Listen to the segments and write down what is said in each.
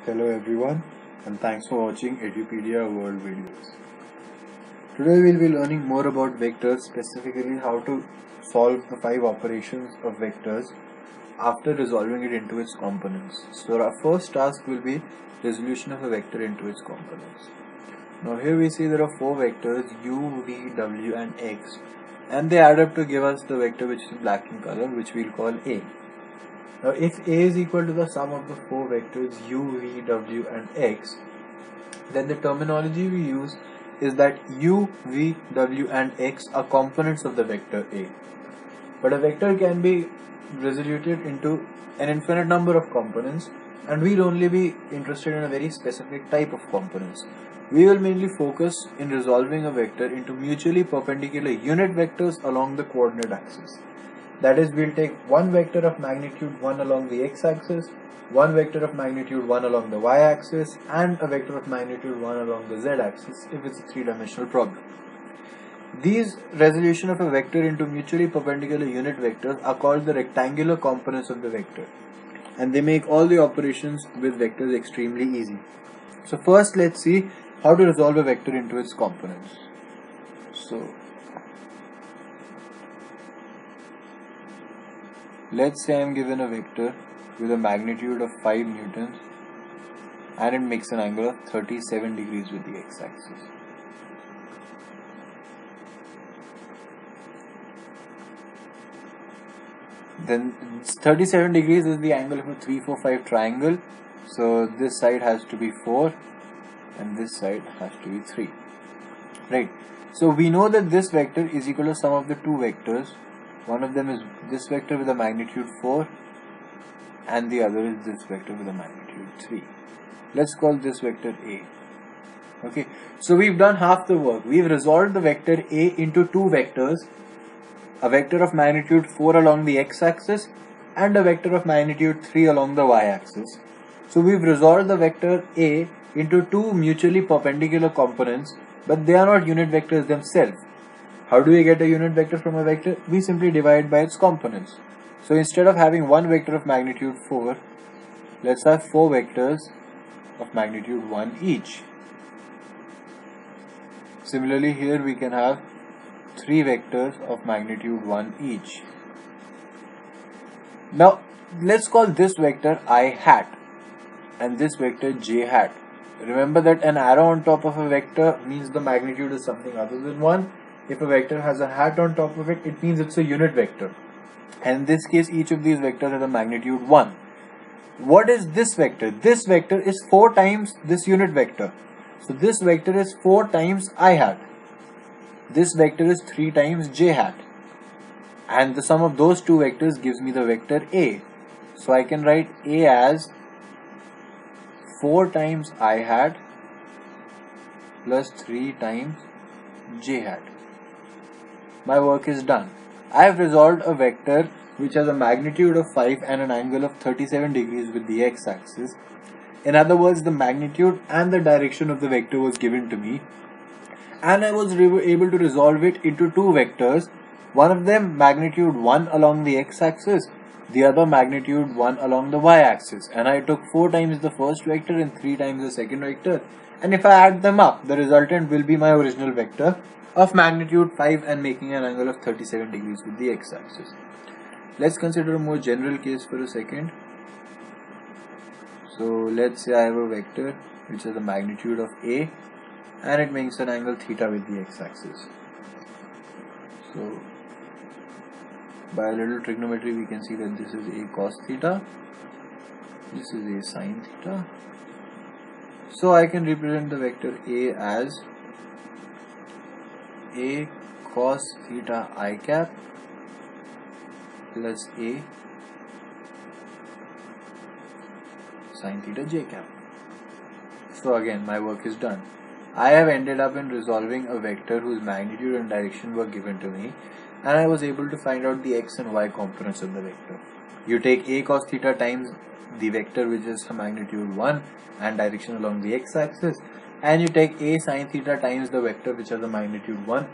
Hello everyone, and thanks for watching Edupedia World videos. Today we'll be learning more about vectors, specifically how to solve the 5 operations of vectors after resolving it into its components. So our first task will be resolution of a vector into its components. Now here we see there are 4 vectors u, v, w and x, and they add up to give us the vector which is black in color, which we'll call A. Now if A is equal to the sum of the 4 vectors u, v, w and x, then the terminology we use is that u, v, w and x are components of the vector A. But a vector can be resoluted into an infinite number of components, and we'll only be interested in a very specific type of components. We will mainly focus in resolving a vector into mutually perpendicular unit vectors along the coordinate axis. That is, we'll take one vector of magnitude 1 along the x-axis, one vector of magnitude 1 along the y-axis, and a vector of magnitude 1 along the z-axis if it's a 3-dimensional problem. These resolution of a vector into mutually perpendicular unit vectors are called the rectangular components of the vector, and they make all the operations with vectors extremely easy. So first let's see how to resolve a vector into its components. So let's say I am given a vector with a magnitude of 5 newtons and it makes an angle of 37 degrees with the x-axis. Then 37 degrees is the angle of a 3, 4, 5 triangle. So this side has to be 4 and this side has to be 3. Right. So we know that this vector is equal to sum of the two vectors. One of them is this vector with a magnitude 4 and the other is this vector with a magnitude 3. Let's call this vector A. Okay, so we've done half the work. We've resolved the vector A into two vectors, a vector of magnitude 4 along the x-axis and a vector of magnitude 3 along the y-axis. So we've resolved the vector A into two mutually perpendicular components, but they are not unit vectors themselves. How do we get a unit vector from a vector? We simply divide by its components. So instead of having one vector of magnitude 4, let's have 4 vectors of magnitude 1 each. Similarly, here we can have 3 vectors of magnitude 1 each. Now let's call this vector I hat and this vector j hat. Remember that an arrow on top of a vector means the magnitude is something other than 1. If a vector has a hat on top of it, it means it's a unit vector. And in this case, each of these vectors has a magnitude 1. What is this vector? This vector is 4 times this unit vector. So this vector is 4 times I hat. This vector is 3 times j hat. And the sum of those two vectors gives me the vector A. So I can write A as 4 times I hat plus 3 times j hat. My work is done. I have resolved a vector which has a magnitude of 5 and an angle of 37 degrees with the x-axis. In other words, the magnitude and the direction of the vector was given to me, and I was able to resolve it into two vectors, one of them magnitude 1 along the x-axis, the other magnitude 1 along the y-axis, and I took 4 times the first vector and 3 times the second vector, and if I add them up, the resultant will be my original vector of magnitude 5 and making an angle of 37 degrees with the x-axis. Let's consider a more general case for a second. So let's say I have a vector which has a magnitude of A and it makes an angle theta with the x-axis. So by a little trigonometry we can see that this is A cos theta, this is A sin theta. So I can represent the vector A as A cos theta I cap plus A sin theta j cap. So again, my work is done. I have ended up in resolving a vector whose magnitude and direction were given to me, and I was able to find out the x and y components of the vector. You take A cos theta times the vector which is magnitude 1 and direction along the x-axis, and you take A sin theta times the vector which has a magnitude 1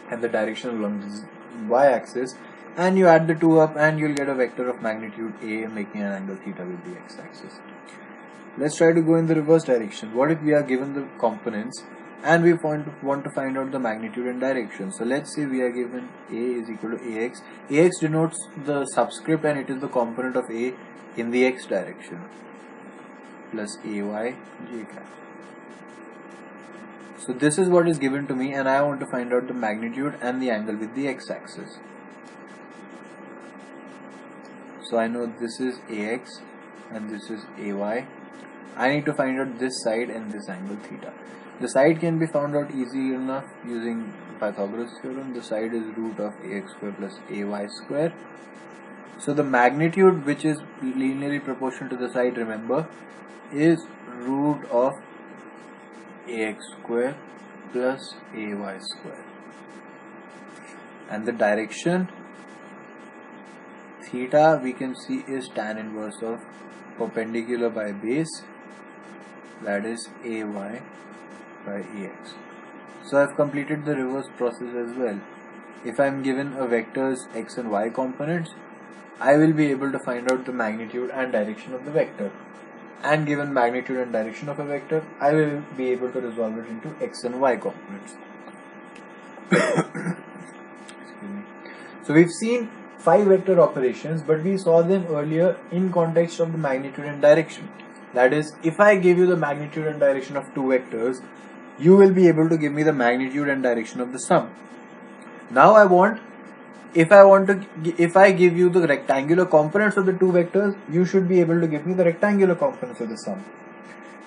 and the direction along the y-axis, and you add the two up and you'll get a vector of magnitude A making an angle theta with the x-axis. Let's try to go in the reverse direction. What if we are given the components and we want to find out the magnitude and direction? So let's say we are given A is equal to AX. AX denotes the subscript and it is the component of A in the x direction, plus AY j cap. So this is what is given to me and I want to find out the magnitude and the angle with the x-axis. So I know this is AX and this is AY. I need to find out this side and this angle theta. The side can be found out easy enough using Pythagoras theorem. The side is root of AX square plus AY square. So the magnitude, which is linearly proportional to the side, remember, is root of AX square plus AY square. And the direction theta we can see is tan inverse of perpendicular by base, that is AY by AX. So I have completed the reverse process as well. If I am given a vector's x and y components, I will be able to find out the magnitude and direction of the vector. And given magnitude and direction of a vector, I will be able to resolve it into x and y components. Excuse me. So we've seen 5 vector operations, but we saw them earlier in context of the magnitude and direction. That is, if I give you the magnitude and direction of 2 vectors, you will be able to give me the magnitude and direction of the sum. Now if I give you the rectangular components of the 2 vectors, you should be able to give me the rectangular components of the sum.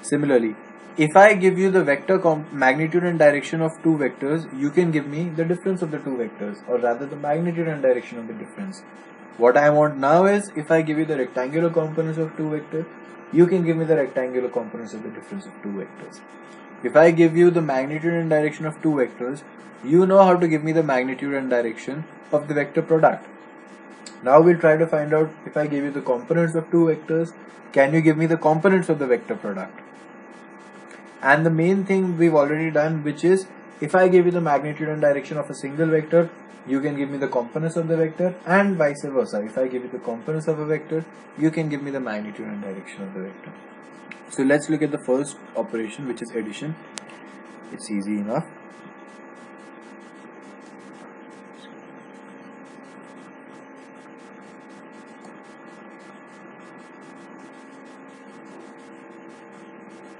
Similarly, if I give you the vector magnitude and direction of 2 vectors, you can give me the difference of the 2 vectors, or rather the magnitude and direction of the difference. What I want now is, if I give you the rectangular components of 2 vectors, you can give me the rectangular components of the difference of 2 vectors. If I give you the magnitude and direction of 2 vectors, you know how to give me the magnitude and direction of the vector product. Now we'll try to find out, if I give you the components of 2 vectors, can you give me the components of the vector product? And the main thing we've already done, which is, if I give you the magnitude and direction of a single vector, you can give me the components of the vector, and vice versa. If I give you the components of a vector, you can give me the magnitude and direction of the vector. So let's look at the first operation, which is addition. It's easy enough.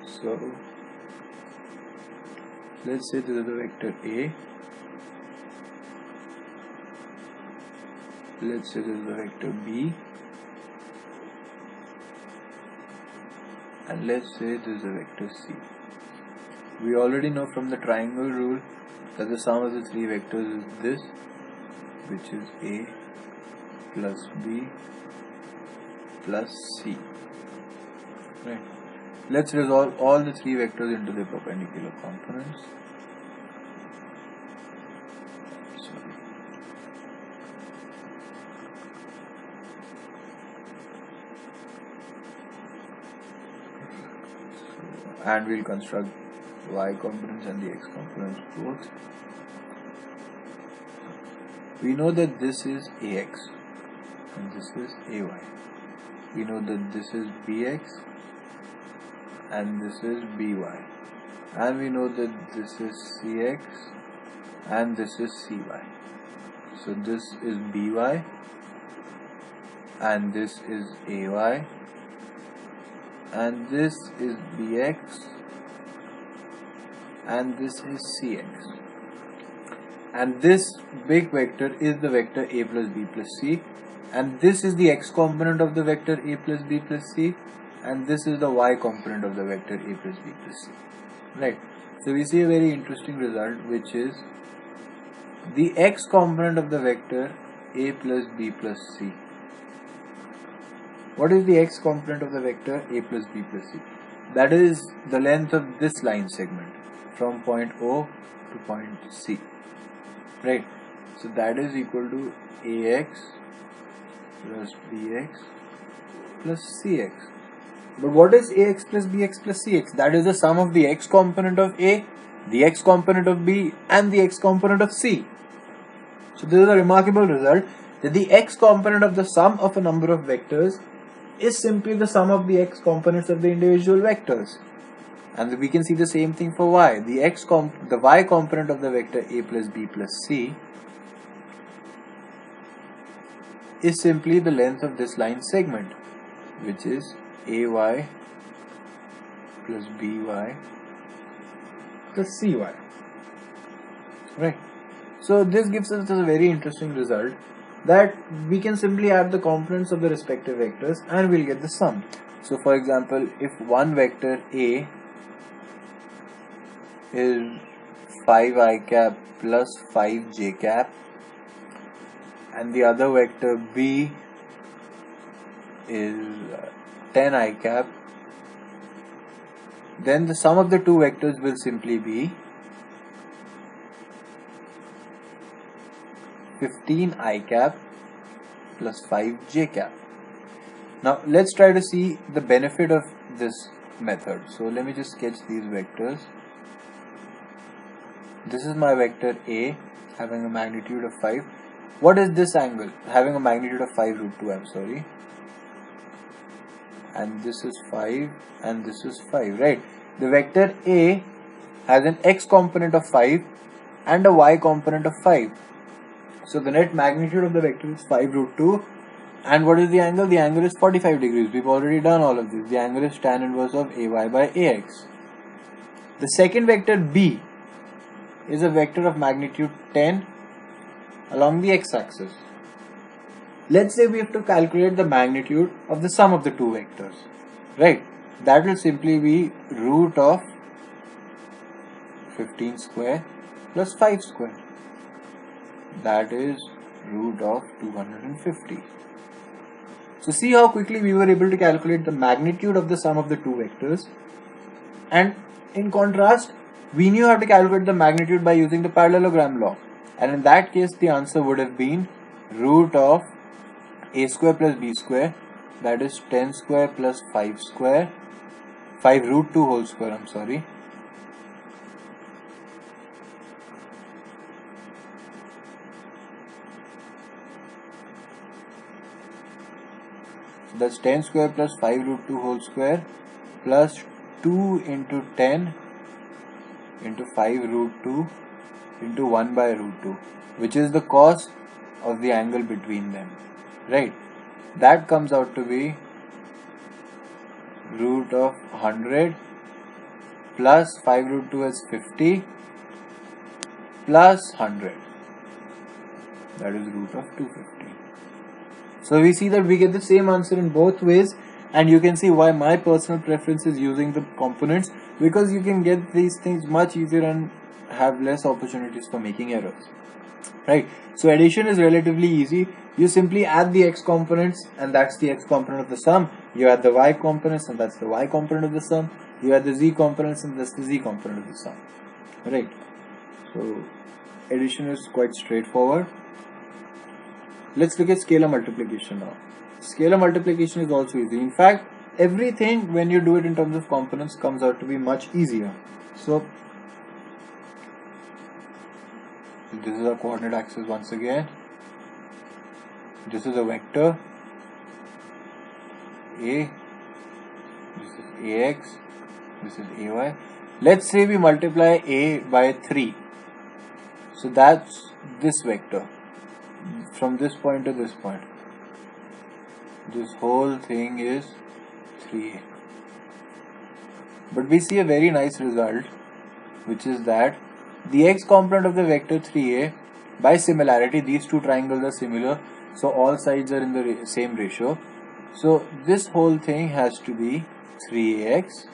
So let's say this is the vector A. Let's say this is the vector B. And let's say this is the vector C. We already know from the triangle rule that the sum of the 3 vectors is this, which is A plus B plus C. Right. Let's resolve all the 3 vectors into their perpendicular components. And we'll construct y components and the x components both. We know that this is AX and this is AY. We know that this is BX and this is BY. And we know that this is CX and this is CY. So this is BY and this is AY. And this is BX and this is CX, and this big vector is the vector A plus B plus C, and this is the x component of the vector A plus B plus C, and this is the y component of the vector A plus B plus C. Right. So we see a very interesting result, which is the x component of the vector A plus B plus C. What is the x component of the vector A plus B plus C? That is the length of this line segment from point O to point C. Right. So that is equal to AX plus BX plus CX. But what is AX plus BX plus CX? That is the sum of the x component of A, the x component of B, and the x component of C. So this is a remarkable result. that the x component of the sum of a number of vectors is simply the sum of the x components of the individual vectors. And we can see the same thing for y. The y component of the vector a plus b plus c is simply the length of this line segment, which is ay plus by plus cy. Right. So this gives us a very interesting result, that we can simply add the components of the respective vectors and we'll get the sum. So for example, if one vector a is 5i cap plus 5j cap and the other vector b is 10i cap, then the sum of the two vectors will simply be 15i cap plus 5j cap. Now let's try to see the benefit of this method. So let me just sketch these vectors. This is my vector a having a magnitude of 5. What is this angle? Having a magnitude of 5 root 2, I'm sorry. And this is 5 and this is 5, right? The vector a has an x component of 5 and a y component of 5. So the net magnitude of the vector is 5 root 2. And what is the angle? The angle is 45 degrees. We've already done all of this. The angle is tan inverse of ay by ax. The second vector b is a vector of magnitude 10 along the x-axis. Let's say we have to calculate the magnitude of the sum of the two vectors, right? That will simply be root of 15 square plus 5 square. That is root of 250. So see how quickly we were able to calculate the magnitude of the sum of the two vectors. And in contrast, we knew how to calculate the magnitude by using the parallelogram law. And in that case, the answer would have been root of a square plus b square, that is 10 square plus 5 square, 5 root 2 whole square, I'm sorry. So that's 10 square plus 5 root 2 whole square plus 2 into 10 into 5 root 2 into 1 by root 2, which is the cos of the angle between them, right? That comes out to be root of 100 plus 5 root 2 is 50 plus 100, that is root of 250. So we see that we get the same answer in both ways, and you can see why my personal preference is using the components, because you can get these things much easier and have less opportunities for making errors, right? So addition is relatively easy. You simply add the x components and that's the x component of the sum. You add the y components and that's the y component of the sum. You add the z components and that's the z component of the sum, right? So addition is quite straightforward. Let's look at scalar multiplication now. Scalar multiplication is also easy. In fact, everything when you do it in terms of components comes out to be much easier. So this is our coordinate axis once again. This is a vector a, this is ax, this is ay. Let's say we multiply a by 3. So that's this vector from this point to this point. This whole thing is 3a. But we see a very nice result, which is that the x component of the vector 3a, by similarity, these two triangles are similar, so all sides are in the same ratio. So this whole thing has to be 3ax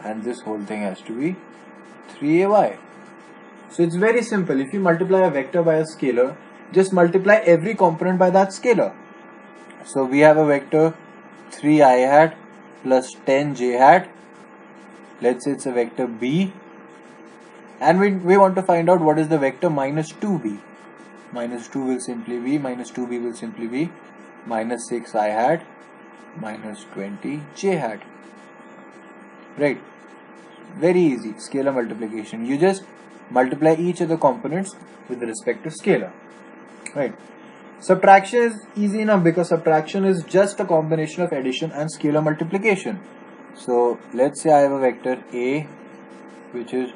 and this whole thing has to be 3ay. So it's very simple. If you multiply a vector by a scalar, just multiply every component by that scalar. So we have a vector 3i hat plus 10j hat. Let's say it's a vector b. And we want to find out what is the vector minus 2b. Minus 2 will simply be, minus 2b will simply be minus 6i hat minus 20j hat. Right. Very easy. Scalar multiplication. You just multiply each of the components with the respective scalar. Right. Subtraction is easy enough because subtraction is just a combination of addition and scalar multiplication. So let's say I have a vector A which is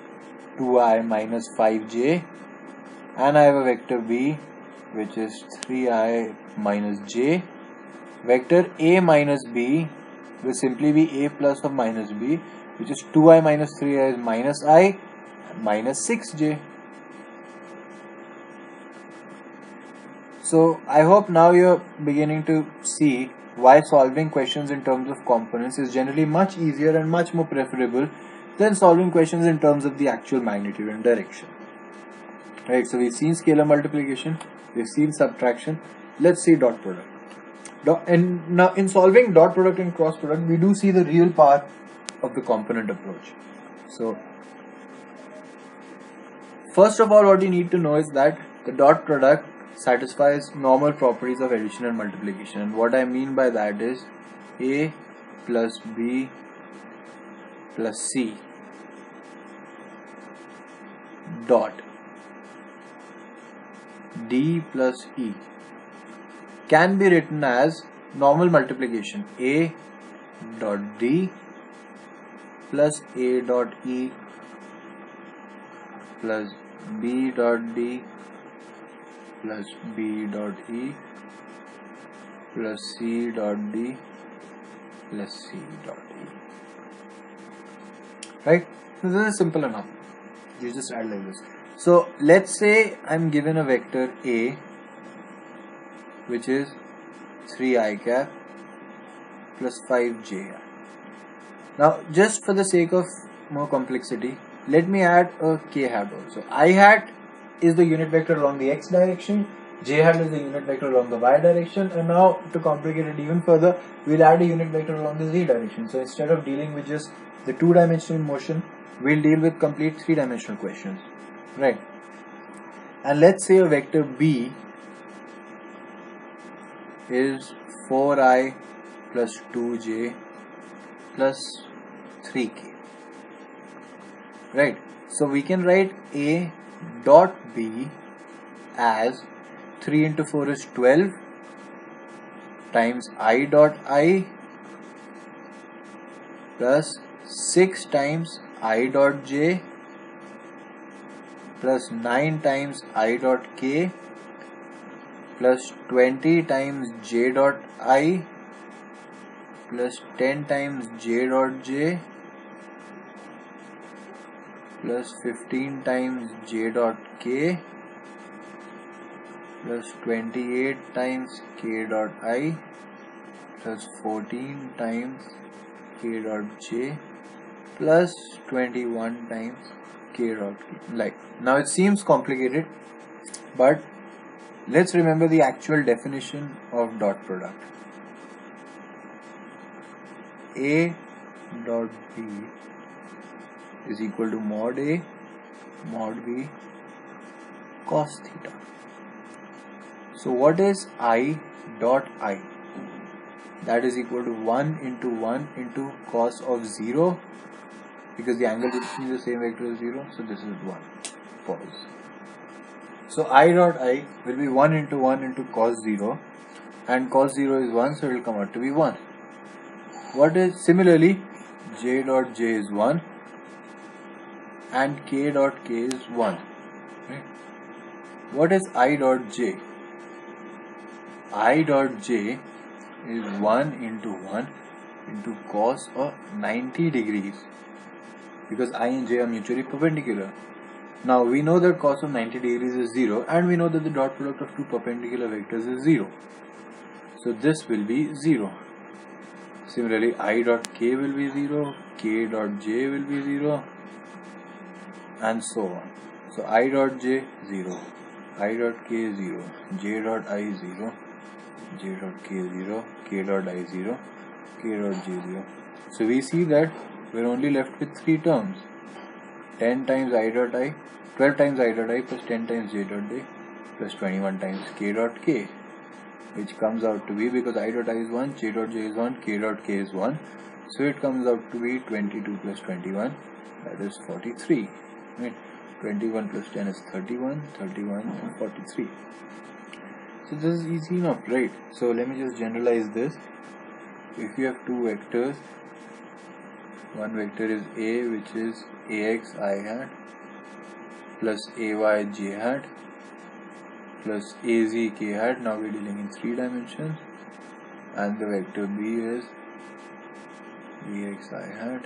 2i minus 5j, and I have a vector B which is 3i minus j. Vector A minus B will simply be A plus or minus B, which is 2i minus 3i is minus I minus 6j. So I hope now you're beginning to see why solving questions in terms of components is generally much easier and much more preferable than solving questions in terms of the actual magnitude and direction. Right, so we've seen scalar multiplication, we've seen subtraction. Let's see dot product. And now in solving dot product and cross product, we do see the real power of the component approach. So first of all, what you need to know is that the dot product satisfies normal properties of addition and multiplication, and what I mean by that is A plus B plus C dot D plus E can be written as normal multiplication A dot D plus A dot E plus B dot D plus B dot E plus C dot D plus C dot E. Right? So this is simple enough. You just add like this. So let's say I'm given a vector A which is 3i cap plus 5j. Now just for the sake of more complexity, let me add a k hat also. I hat is the unit vector along the x direction, j hat is the unit vector along the y direction, and now to complicate it even further, we'll add a unit vector along the z direction. So instead of dealing with just the two-dimensional motion, we'll deal with complete three-dimensional questions, right? And let's say a vector b is 4i plus 2j plus 3k, right? So we can write a dot b as 3 into 4 is 12 times I dot I plus 6 times I dot j plus 9 times I dot k plus 20 times j dot I plus 10 times j dot j plus 15 times j dot k plus 28 times k dot I plus 14 times k dot j plus 21 times k dot k. Like, now it seems complicated, but let's remember the actual definition of dot product. A dot b is equal to mod A mod b cos theta. So what is I dot I? That is equal to 1 into cos of 0, because the angle between the same vector is 0, so this is 1. Pause. So I dot I will be 1 into cos 0, and cos 0 is 1, so it will come out to be 1. What is similarly j dot j is 1 and k dot k is 1. Right? What is I dot j? I dot j is 1 into cos of 90 degrees, because I and j are mutually perpendicular. Now we know that cos of 90 degrees is 0, and we know that the dot product of two perpendicular vectors is 0. So this will be 0. Similarly, I dot k will be 0, k dot j will be 0, and so on. So I dot j 0, I dot k 0, j dot I 0, j dot k 0, k dot I 0, k dot j 0. So we see that we're only left with 3 terms: 10 times I dot I, 12 times I dot I plus 10 times j dot j plus 21 times k dot k, which comes out to be, because I dot I is 1, j dot j is 1, k dot k is 1, so it comes out to be 22 plus 21, that is 43. Right? 21 plus 10 is 31, 31 and 43. So this is easy enough, right? So let me just generalize this. If you have two vectors, one vector is A, which is ax I hat plus ay j hat plus az k hat. Now we're dealing in 3 dimensions. And the vector B is bx I hat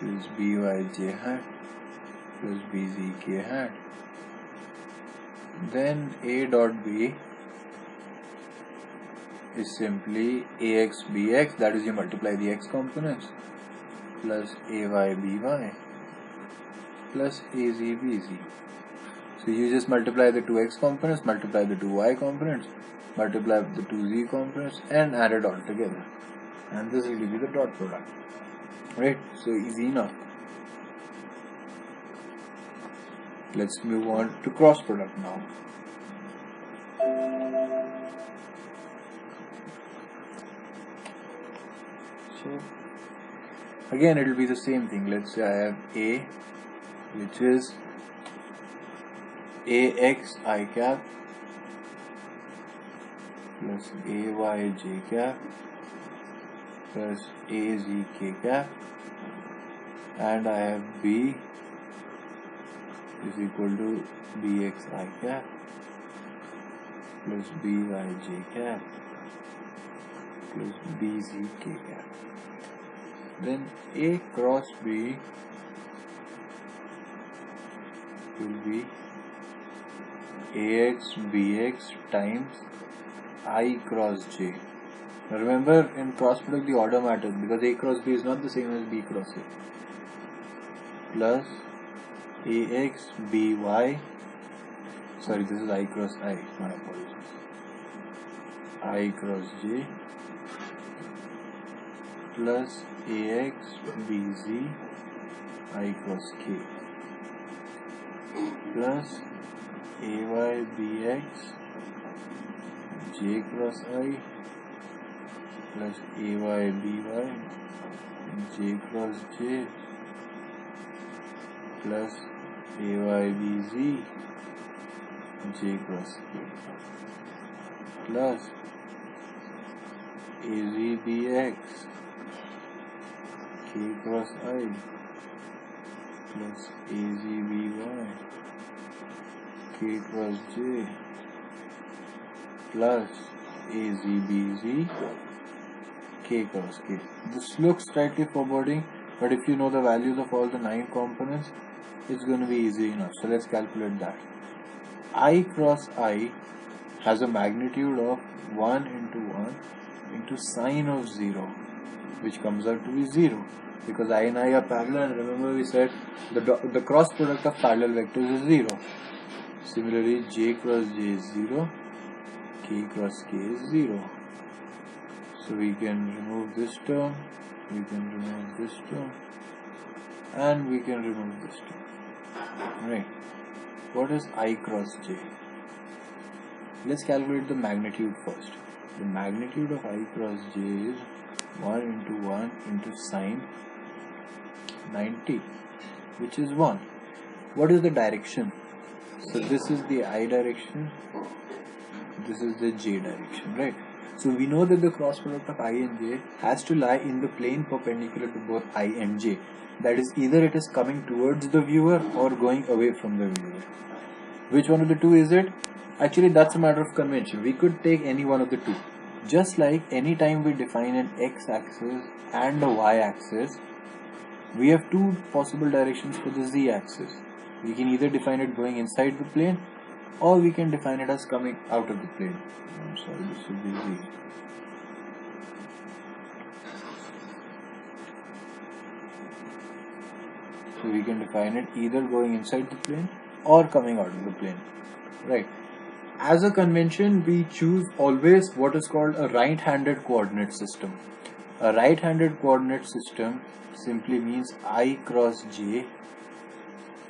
plus by j hat plus bz k hat. Then A dot B is simply ax bx, that is you multiply the x components, plus ay by plus az bz. So you just multiply the two x components, multiply the two y components, multiply the two z components, and add it all together. And this will give you the dot product. Right? So easy enough. Let's move on to cross product now. So again it will be the same thing. Let's say I have A, which is ax I cap plus ay j cap plus az k cap, and I have B is equal to bx I cap plus by j cap plus bz k cap. Then A cross B will be ax bx times I cross j. Now remember, in cross product the order matters, because A cross B is not the same as B cross A, plus ax by, sorry, this is I cross I, my apologies, I cross j plus ax bz I cross k plus ay bx j cross I plus ay by j cross j plus ay bz j cross k plus az bx k cross I plus az by k cross j plus az bz k cross k. This looks slightly foreboding, but if you know the values of all the 9 components, it's going to be easy enough. So let's calculate that. I cross I has a magnitude of 1 into 1 into sine of 0, which comes out to be 0, because I and I are parallel, and remember we said the cross product of parallel vectors is 0. Similarly, j cross j is 0, k cross k is 0. So we can remove this term, we can remove this term, and we can remove this term. Right. What is I cross j? Let's calculate the magnitude first. The magnitude of I cross j is 1 into 1 into sine 90, which is 1. What is the direction? So this is the I direction, this is the j direction, right? So we know that the cross product of I and j has to lie in the plane perpendicular to both I and j. That is, either it is coming towards the viewer or going away from the viewer. Which one of the two is it? Actually, that's a matter of convention. We could take any one of the two. Just like any time we define an x-axis and a y-axis, we have two possible directions for the z-axis. We can either define it going inside the plane, or we can define it as coming out of the plane. I'm sorry, this should be z. So we can define it either going inside the plane or coming out of the plane, right? As a convention, we choose always what is called a right-handed coordinate system. A right-handed coordinate system simply means I cross j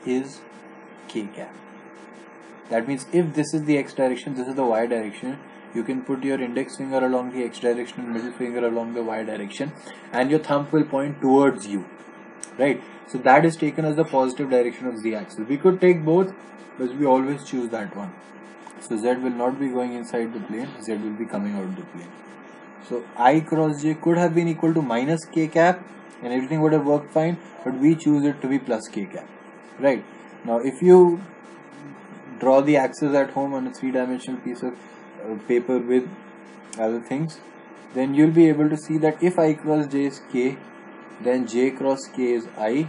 is k cap. That means if this is the x direction, this is the y direction, you can put your index finger along the x direction and middle finger along the y direction, and your thumb will point towards you, right? So that is taken as the positive direction of z axis. We could take both, but we always choose that one. So z will not be going inside the plane, z will be coming out of the plane. So I cross j could have been equal to minus k cap and everything would have worked fine, but we choose it to be plus k cap, right? Now if you draw the axis at home on a 3-dimensional piece of paper with other things, then you'll be able to see that if I cross j is k, then j cross k is I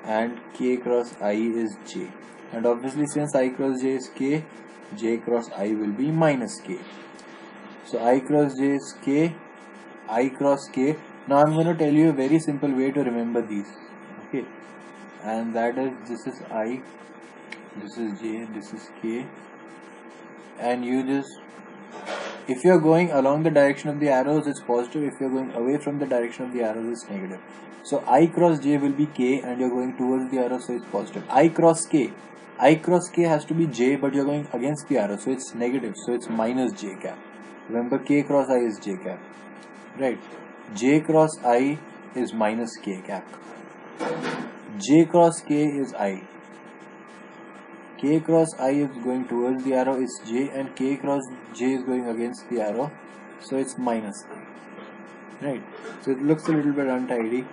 and k cross I is j. And obviously since I cross j is k, j cross I will be minus k. So I cross j is k, I cross k. Now I'm going to tell you a very simple way to remember these. Okay, and that is, this is I, this is j, this is k, and you just, if you are going along the direction of the arrows, it's positive. If you are going away from the direction of the arrows, it's negative. So I cross j will be k, and you're going towards the arrow, so it's positive. I cross k has to be j, but you're going against the arrow, so it's negative, so it's minus j cap. Remember, k cross I is j cap, right? J cross I is minus k cap. J cross k is I. K cross I is going towards the arrow, it's j, and k cross j is going against the arrow, so it's minus k, right? So it looks a little bit untidy,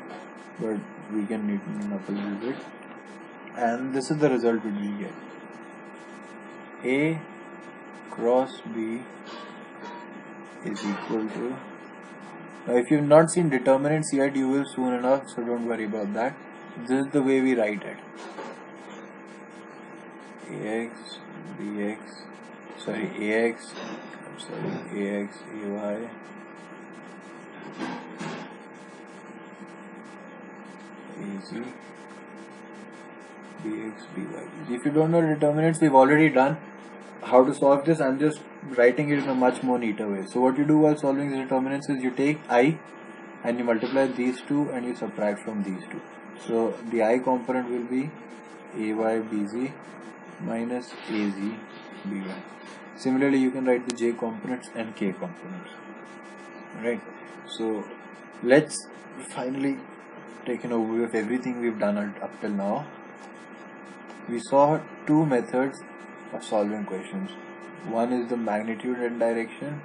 but we can neaten it up a little bit, and this is the result which we get. A cross B is equal to, now if you've not seen determinants yet, you will soon enough, so don't worry about that. This is the way we write it. AX, BX, sorry, AX, I'm sorry, AX, AY, AZ, BX, BY. If you don't know determinants, we've already done how to solve this. I'm just writing it in a much more neater way. So what you do while solving the determinants is you take I and you multiply these two and you subtract from these two. So the I component will be AY, BZ minus AZ, BY. Similarly, you can write the J components and K components. Right. So let's finally take an overview of everything we've done up till now. We saw two methods of solving questions. One is the magnitude and direction,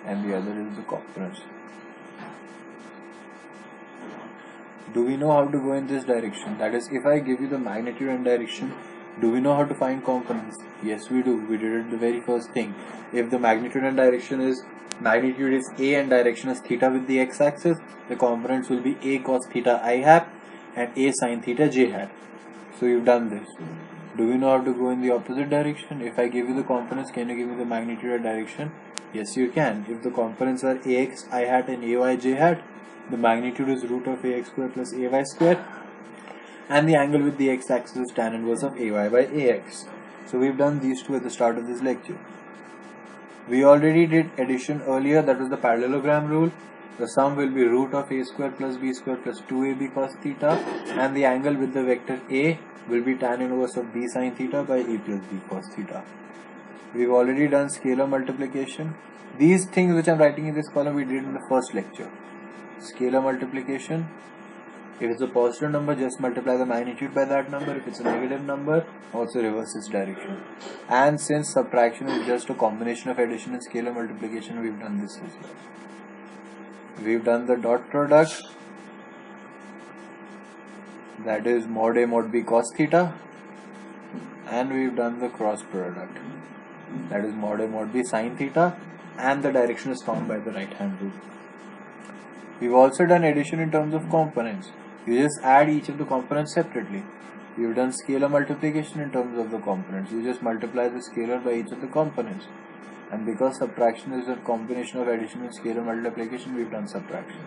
and the other is the components. Do we know how to go in this direction? That is, if I give you the magnitude and direction, do we know how to find components? Yes, we do. We did it the very first thing. If the magnitude and direction is, magnitude is A and direction is theta with the x-axis, the components will be A cos theta I hat and A sin theta j hat. So you've done this. Do we know how to go in the opposite direction? If I give you the components, can you give me the magnitude and direction? Yes, you can. If the components are Ax I hat and Ay j hat, the magnitude is root of Ax square plus Ay square, and the angle with the x-axis is tan inverse of Ay by Ax. So we've done these two at the start of this lecture. We already did addition earlier, that was the parallelogram rule. The sum will be root of A square plus B square plus 2AB cos theta, and the angle with the vector A will be tan inverse of B sin theta by A plus B cos theta. We've already done scalar multiplication. These things which I'm writing in this column we did in the first lecture. Scalar multiplication, if it's a positive number, just multiply the magnitude by that number. If it's a negative number, also reverse its direction. And since subtraction is just a combination of addition and scalar multiplication, we've done this as well. We've done the dot product, that is mod A mod B cos theta, and we've done the cross product, that is mod A mod B sin theta, and the direction is found by the right hand rule. We've also done addition in terms of components. You just add each of the components separately. We've done scalar multiplication in terms of the components. You just multiply the scalar by each of the components. And because subtraction is a combination of addition and scalar multiplication, we've done subtraction.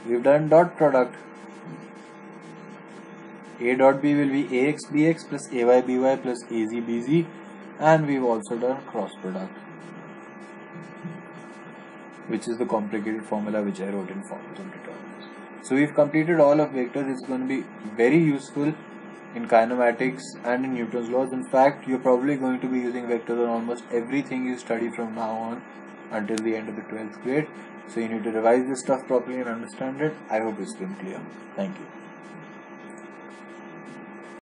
We've done dot product. A dot B will be Ax Bx plus Ay By plus Az Bz, and we've also done cross product, which is the complicated formula which I wrote in forms of determinants. So we've completed all of vectors. It's going to be very useful in kinematics and in Newton's laws. In fact, you're probably going to be using vectors on almost everything you study from now on until the end of the 12th grade. So you need to revise this stuff properly and understand it. I hope it's been clear. Thank you.